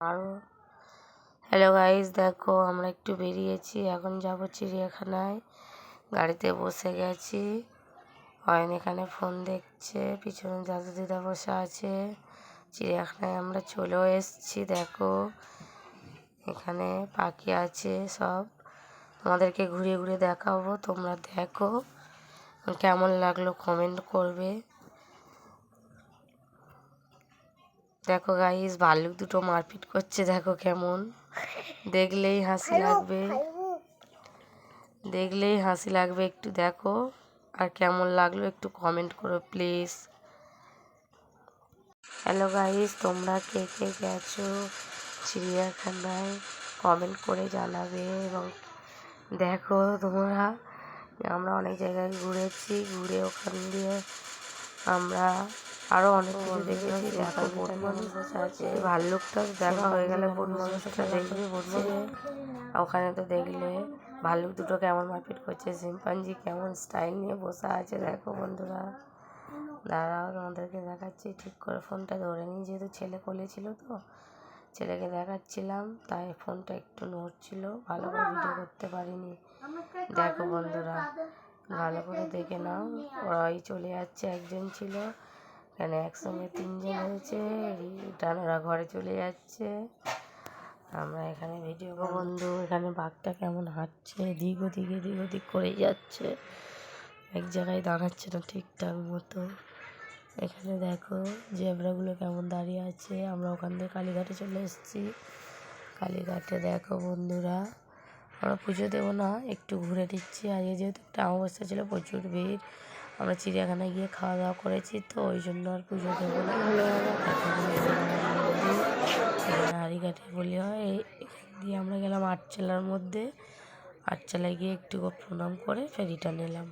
আরও hello guys, দেখো আমরা একটু বেরিয়েছি, এখন যাব চিড়িয়াখানায়। গাড়িতে বসে গেছি, অয়ন এখানে ফোন দেখছে, পিছনে দাদু দিদা বসে আছে। চিড়িয়াখানায় আমরা চলেও এসেছি। দেখো এখানে পাখি আছে সব, তোমাদেরকে ঘুরে ঘুরে দেখাবো, তোমরা দেখো কেমন লাগলো কমেন্ট করবে। দেখো গাইস, ভাল্লুক দুটো মারপিট করছে, দেখো কেমন, দেখলেই হাসি লাগবে, দেখলেই হাসি লাগবে। একটু দেখো আর কেমন লাগলো একটু কমেন্ট করো প্লিজ। হ্যালো গাইস, তোমরা কে কে গেছো চিড়িয়াখানায় কমেন্ট করে জানাবে। এবং দেখো তোমরা, আমরা অনেক জায়গায় ঘুরেছি, ঘুরে ওখান দিয়ে আমরা আরো অনেক কিছু দেখেছি। দেখো বন মানুষ বসে আছে, ভাল্লুকটা দেখা হয়ে গেলে বন মানুষটা দেখবে বসে। ওখানে তো দেখলে ভাল্লুক দুটো কেমন মারপিট করছে, শিম্পাঞ্জি কেমন স্টাইল নিয়ে বসে আছে। দেখো বন্ধুরা, দাঁড়াও তোমাদেরকে দেখাচ্ছি, ঠিক করে ফোনটা ধরে নিই, যেহেতু ছেলে কোলে ছিল তো ছেলেকে দেখাচ্ছিলাম, তাই ফোনটা একটু নড়ছিল, ভালো করে ভিডিও করতে পারিনি। দেখো বন্ধুরা, ভালো করে দেখে নাও, ওরাই চলে যাচ্ছে, একজন ছিল এখানে, একসঙ্গে তিনজন হয়েছে, রিটার্ন ওরা ঘরে চলে যাচ্ছে। আমরা এখানে ভিডিও। বন্ধু এখানে বাঘটা কেমন হাঁটছে, দিক ওদিক করেই যাচ্ছে, এক জায়গায় দাঁড়াচ্ছে না ঠিকঠাক মতো। এখানে দেখো জেব্রাগুলো কেমন দাঁড়িয়ে আছে। আমরা ওখান থেকে কালীঘাটে চলে এসেছি। কালীঘাটে দেখো বন্ধুরা, আমরা পুজো দেবো না, একটু ঘুরে দিচ্ছি। আজকে যেহেতু একটা অমাবস্যা ছিল, প্রচুর ভিড়, আমরা চিড়িয়াখানায় গিয়ে খাওয়া দাওয়া করেছি, তো ওই জন্য আর পুজো দেবো না। হাড়িঘাটে বলি হয়, এখান দিয়ে আমরা গেলাম আটচালার মধ্যে, আটচালায় গিয়ে একটু প্রণাম করে ফের রিটার্ন এলাম।